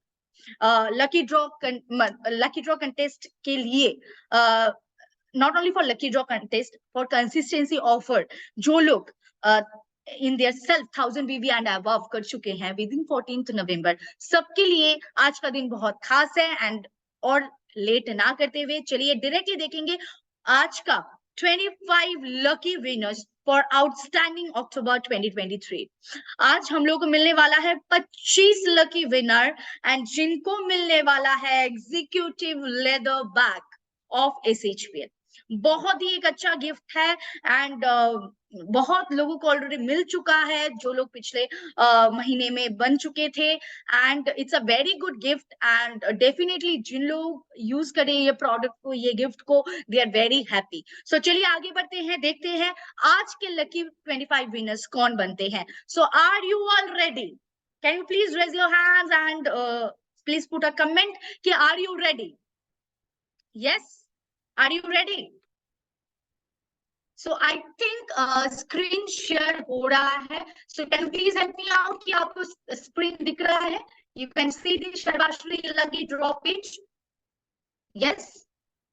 लकी ड्रॉ कंटेस्ट के लिए not only for lucky draw contest, for consistency offer जो लोग in their self 1000 BV and above कर चुके हैं विद इन 14 नवंबर, सबके लिए आज का दिन बहुत खास है। एंड और लेट ना करते हुए चलिए डायरेक्टली देखेंगे आज का 25 लकी विनर्स फॉर आउटस्टैंडिंग अक्टूबर 2023। आज हम लोग को मिलने वाला है 25 लकी विनर एंड जिनको मिलने वाला है executive leather bag of SHPL। बहुत ही एक अच्छा गिफ्ट है एंड बहुत लोगों को ऑलरेडी मिल चुका है, जो लोग पिछले महीने में बन चुके थे and it's a very good gift and definitely जिन लोग यूज करें ये प्रोडक्ट को, ये गिफ्ट को, they are very happy. So चलिए आगे बढ़ते हैं, देखते हैं आज के लकी 25 विनर्स कौन बनते हैं। So are you all ready? Can you please raise your hands and please put a comment कि are you ready? Yes, are you ready? So I think screen share हो रहा है. So can you please help me out कि आपको screen दिख रहा है? You can see the Sharvashri lucky draw page. Yes.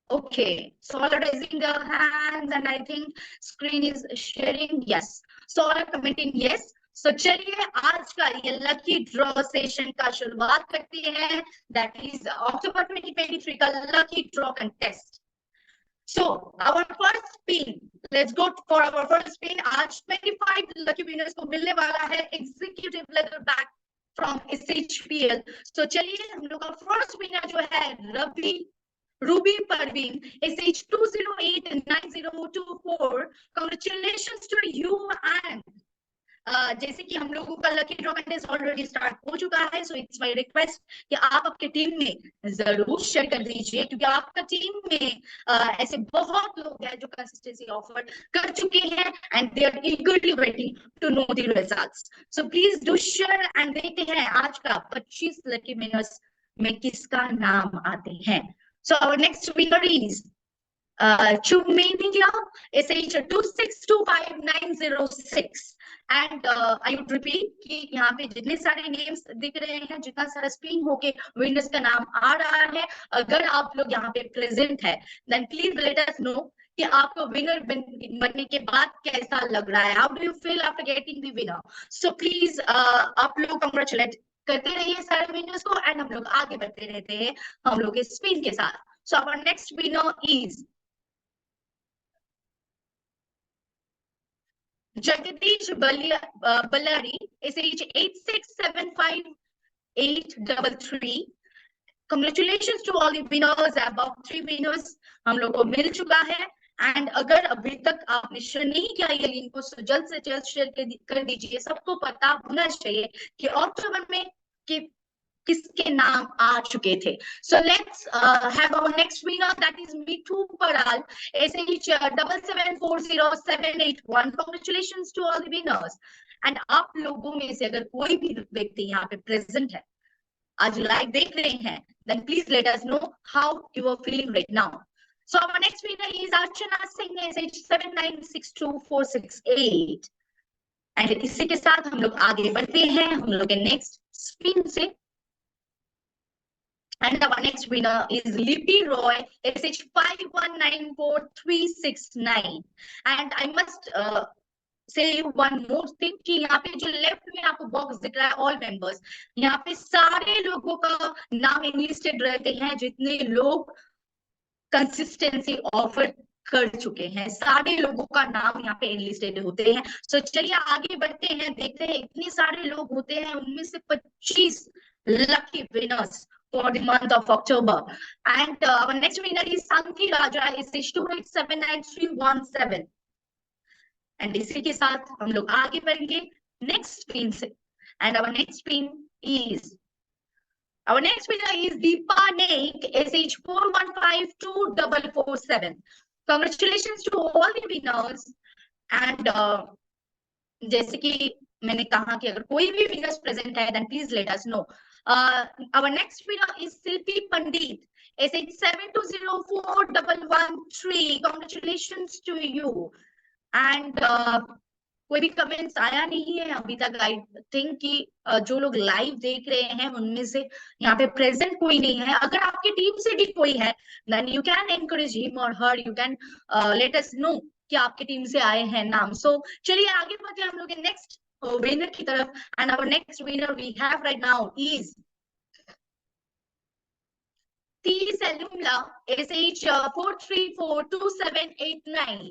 Okay. So all are raising their hands and I think screen is sharing. Yes. So all are commenting yes. So चलिए आज का ये lucky draw session का शुरुआत करते हैं. That is October 2023 का lucky draw contest. So our first spin, let's go for our first spin. आज 25 lucky winners को मिलने वाला है executive leather bag from SHPL. So चलिए हम लोग का first winner जो है Ruby Parveen, SH2089024. Congratulations to you and जैसे कि हम लोगों का lucky draw contest already start हो चुका है, सो इट्स माय रिक्वेस्ट कि आप आपके टीम में जरूर शेयर कर दीजिए क्योंकि आपका टीम में ऐसे बहुत लोग हैं जो कंसिस्टेंसी ऑफर कर चुके हैं and they are eagerly waiting to know the results. So please do share and देखते हैं आज का 25 लकी विनर्स में किसका नाम आते हैं। So our next winner is Chumenia, SH2625906 and I would repeat कि यहाँ पे जितने सारे नेम्स दिख रहे हैं, जितना सारा स्पिन होके विनर्स का नाम आ रहा है, अगर आप लोग यहाँ पे प्रेजेंट है then please let us know कि आपको विनर बनने के बाद कैसा लग रहा है। How do you feel after getting the winner? So please आप लोग कांग्रेचुलेट करते रहिए सारे विनर्स को एंड हम लोग आगे बढ़ते रहते हैं हम लोग के स्पिन के साथ। So our next winner is Jagadish Ballari, SH8675833. Congratulations to all the winners, above 3 winners हम लोग को मिल चुका है एंड अगर अभी तक आपने शेयर नहीं किया ये लिंक को तो जल्द से जल्द शेयर कर दीजिए। सबको पता होना चाहिए कि अक्टूबर में किसके नाम आ चुके थे। So let's have our next winner that is Mithu Paral, SH7740781. Congratulations to all the winners and आप लोगों में से अगर कोई भी व्यक्ति यहाँ पे प्रेजेंट है, आज लाइव देख रहे हैं, then please let us know how you are feeling right now. So our next winner is Archana Singh, SH7962468. And इसी के साथ हम लोग आगे बढ़ते हैं हम लोग के नेक्स्ट स्पिन से। And our next winner is Lippy Roy, SH5194369. And I must say one more thing कि यहाँ पे जो लेफ्ट में आपको बॉक्स दिख रहा है ऑल मेंबर्स, यहाँ पे सारे लोगों का नाम इंलिस्टेड रहते हैं जितने लोग कंसिस्टेंसी ऑफर कर चुके हैं, सारे लोगों का नाम यहाँ पे एनलिस्टेड होते हैं। सो चलिए आगे बढ़ते हैं, देखते हैं इतने सारे लोग होते हैं, उनमें से 25 lucky winners for the month of October. And our next winner is Sanki Raja, is 2879317. And इसी के साथ हम लोग आगे बढ़ेंगे नेक्स्ट स्पिन से। And our next winner is Deepa Naik, SH 41524447. Congratulations to all the winners. And जैसे कि मैंने कहा कि अगर कोई भी विनर्स प्रेजेंट है then please let us know. Our next winner is Silpi Pandit, SH 72041113. Congratulations to you. And कोई भी कमेंट्स आया नहीं है अभी तक। आई थिंक कि जो लोग लाइव देख रहे हैं उनमें से यहाँ पे प्रेजेंट कोई नहीं है। अगर आपकी टीम से भी कोई है then you can encourage him और her, you can let us know कि आपकी टीम से आए हैं नाम। सो चलिए आगे बढ़ते हैं हम लोग नेक्स्ट विनर की तरफ। And our next winner we have right now is Salumla, SH 4342789।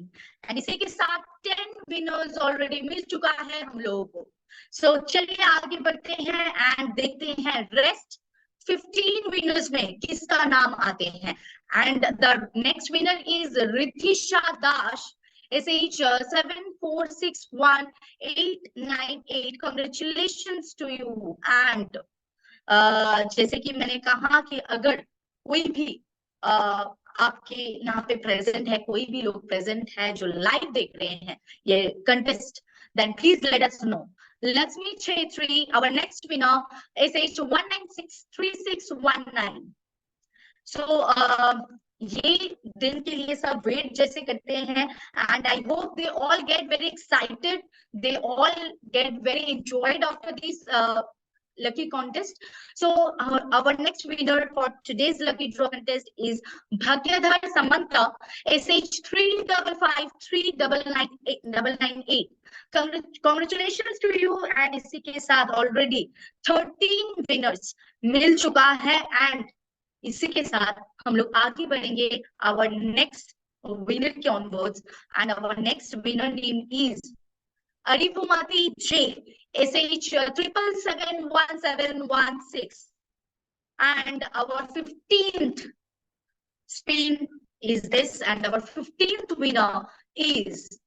And इसी के साथ 10 विनर्स ऑलरेडी मिल चुका है हम लोगों को। सो चलिए आगे बढ़ते हैं एंड देखते हैं रेस्ट 15 विनर्स में किसका नाम आते हैं। And the next winner is Rithisha Das, SH 746189। Congratulations to you. And जैसे कि मैंने कहा कि अगर कोई भी आपके यहाँ पे प्रेजेंट है, कोई भी लोग प्रेजेंट है जो लाइव देख रहे हैं ये contest, then please let us know. Lakshmi Chhetri, our next winner, SH 1963619। So ये दिन के लिए सब वेट जैसे करते हैं and I hope they all get very excited, they all get very enjoyed after this lucky contest. So our next winner for today's lucky draw contest is Bhagyadhar Samanta, SH 35539998। Congratulations to you। and इसी के साथ already 13 winners मिल चुका है। and इसी के साथ हम लोग आगे बढ़ेंगे our next winner के onwards। and our next winner name is Aripumati J, SH 7771716। and our 15th spin is this, and our 15th winner is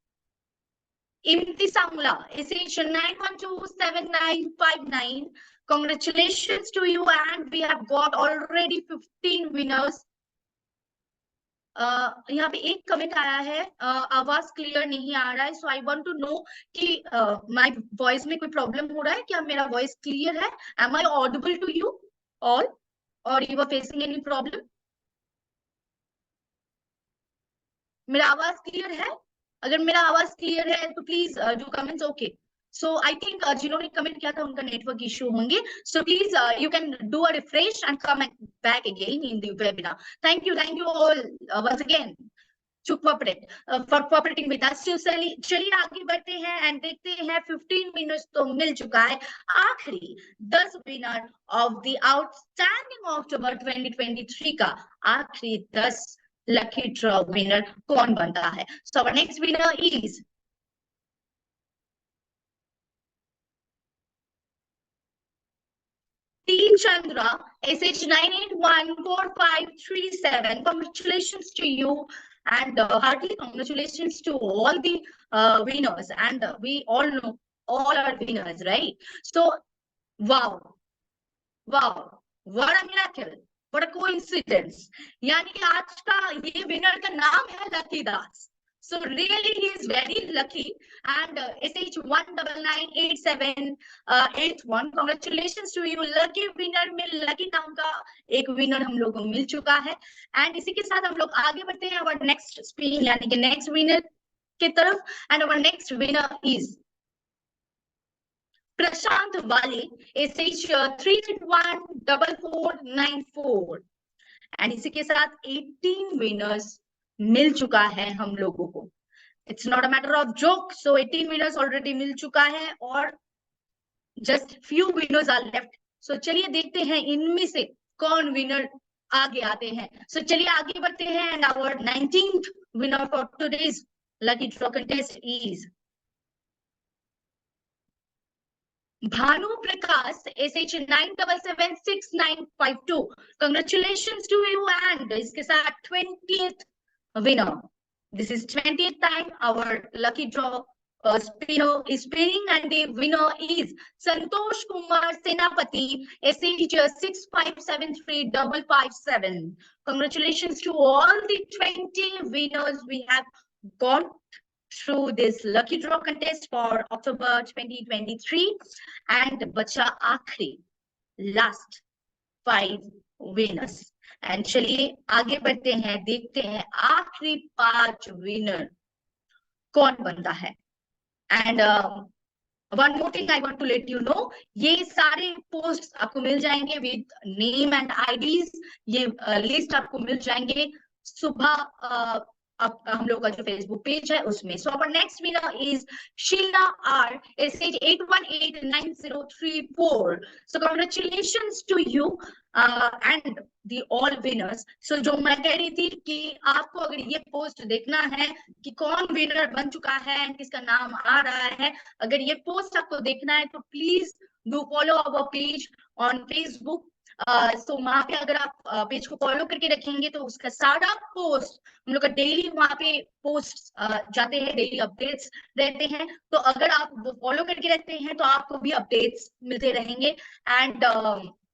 Imti Samla, SH 9127959। Congratulations to you। and we have got already 15 winners। यहाँ पे एक comment आया है, आवाज clear नहीं आ रहा है। So I want to know कि माय वॉइस में कोई प्रॉब्लम हो रहा है क्या? मेरा वॉइस क्लियर है? Am I audible to you all और you are facing any problem? मेरा आवाज क्लियर है? अगर मेरा आवाज क्लियर है तो please do comments. Okay, so I think जिन्होंने कमेंट किया था उनका नेटवर्क इश्यू होंगे। So please you can do a refresh and come back again in the webinar. Thank you all once again to cooperate for cooperating with us। चलिए आगे बढ़ते हैं and देखते हैं 15 विनर्स तो मिल चुका है। आखिरी 10 विनर ऑफ द आउटस्टैंडिंग अक्टूबर 2023 का आखिरी 10 लकी ड्रॉ विनर कौन बनता है? So our next winner is T Chandra, SH 9814537। Congratulations to you and hearty congratulations to all the winners। and we all know all are winners, right? So wow, what a miracle, what a coincidence। यानी कि आज का ये winner का नाम है lucky Das. So really he is very lucky। and SH 1998781। Congratulations to you। lucky winner में lucky नाम का एक विनर हम लोगों को मिल चुका है। एंड इसी के साथ हम लोग आगे बढ़ते हैं our next स्पिन यानी कि नेक्स्ट विनर की तरफ। And our next winner is प्रशांत वाले, SH 3814494। एंड इसी के साथ 18 विनर्स मिल चुका है हम लोगों को। It's not a matter of joke. So 18 winners already मिल चुका है और just few winners are left. So चलिए देखते हैं इनमें से कौन विनर आगे आते हैं। सो चलिए आगे बढ़ते हैं and our 19th winner for today's lucky draw contest is Bhanu Prakash, SH9776952. Congratulations to you and इसके साथ 20th winner. This is 20th time our lucky draw spinner is spinning and the winner is Santosh Kumar Senapati, SH65735557. Congratulations to all the 20 winners we have got through this lucky draw contest for October 2023 and bacha आखिरी last 5 winners. And चलिए आगे बढ़ते हैं, देखते हैं आखिरी 5 winner कौन बनता है. And one more thing I want to let you know, ये सारे पोस्ट आपको मिल जाएंगे with name and IDs. ये लिस्ट आपको मिल जाएंगे सुबह अब हम लोग का जो फेसबुक पेज है उसमें. So our next winner is Sheela R, SH81890334. So congratulations to you and the all winners. So जो मैं कह रही थी कि आपको अगर ये पोस्ट देखना है कि कौन विनर बन चुका है, किसका नाम आ रहा है, अगर ये पोस्ट आपको देखना है तो please do follow our page on Facebook. So वहां पे अगर आप पेज को फॉलो करके रखेंगे तो उसका सारा पोस्ट हम लोग का डेली वहां पे पोस्ट जाते हैं, डेली अपडेट्स रहते हैं. तो अगर आप वो फॉलो करके रखते हैं तो आपको भी अपडेट्स मिलते रहेंगे and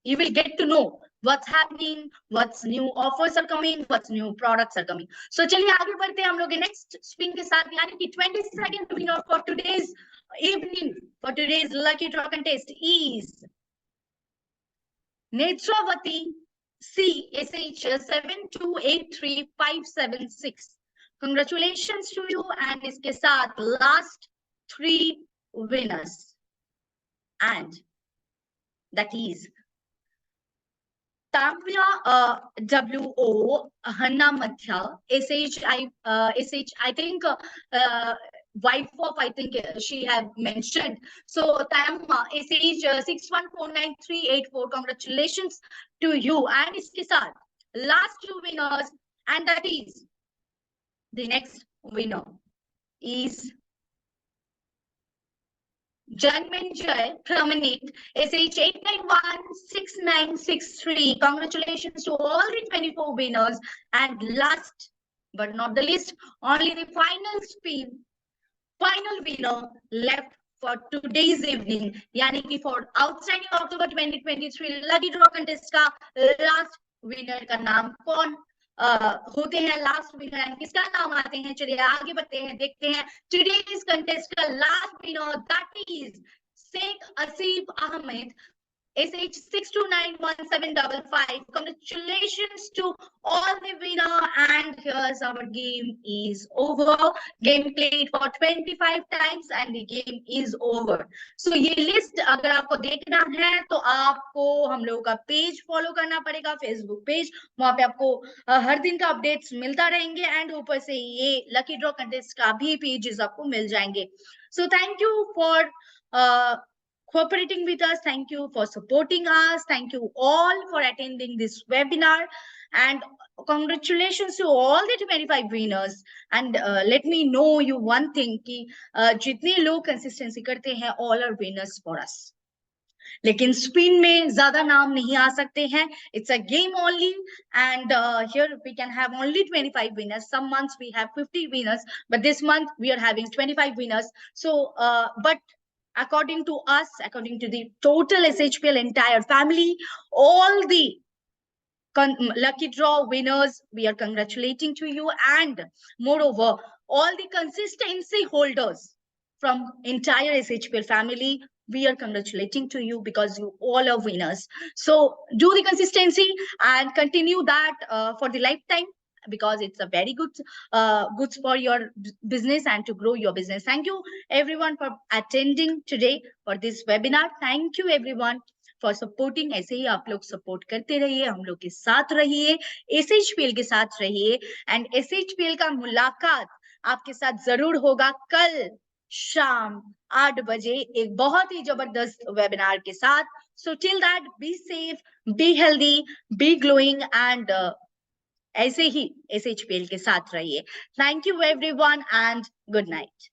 you will get to know what's happening, what's new offers are coming, what's new products are coming. So चलिए आगे बढ़ते हैं हम लोग नेक्स्ट स्पिन के साथ, यानी कि 22nd winner for today's evening, for today's lucky draw contest is Netravati C, SH783576. Congratulations to you and इसके साथ last 3 winners and that is Tavya WO Hannamadhya, I think wife of, I think she have mentioned. So Tamma, SH61493884. Congratulations to you and इसके साथ last 2 winners and that is the next winner is Janmanjay Pramanik, SH8916963. Congratulations to all the 24 winners and last but not the least, only the final spin, final winner left for today's evening, यानी कि for outstanding October 2023 lucky draw contest का last winner का नाम कौन होते हैं, last winner and किसका नाम आते हैं. चलिए आगे बढ़ते हैं, देखते हैं टुडेज कंटेस्ट का last winner, that is Sheikh Asif Ahmed, SH629175. Congratulations to all the winner and here's our game is over. Game played for 25 times and the game is over. So ये लिस्ट अगर आपको देखना है तो आपको हम लोगों का पेज फॉलो करना पड़ेगा, फेसबुक पेज. वहां पे आपको हर दिन का अपडेट्स मिलता रहेंगे एंड ऊपर से ये लकी ड्रॉ कंटेस्ट का भी पेजेस आपको मिल जाएंगे. So thank you for cooperating with us. Thank you for supporting us. Thank you all for attending this webinar and congratulations to all the 25 winners. And let me know you one thing कि जितने लोग consistency करते हैं all are winners for us. लेकिन spin में ज्यादा नाम नहीं आ सकते हैं. It's a game only and here we can have only 25 winners. Some months we have 50 winners, but this month we are having 25 winners. So but according to us, according to the total SHPL entire family, all the lucky draw winners, we are congratulating to you, and moreover all the consistency holders from entire SHPL family, we are congratulating to you because you all are winners. So do the consistency and continue that for the lifetime, because it's a very good goods for your business and to grow your business. Thank you everyone for attending today for this webinar. Thank you everyone for supporting. ऐसे ही आप लोग support करते रहिए, हम लोग के साथ रहिए, SHPL के साथ रहिए एंड SHPL का मुलाकात आपके साथ जरूर होगा कल शाम 8 बजे एक बहुत ही जबरदस्त वेबिनार के साथ. So till that, be safe, be healthy, be glowing and ऐसे ही SHPL के साथ रहिए। Thank you everyone and good night.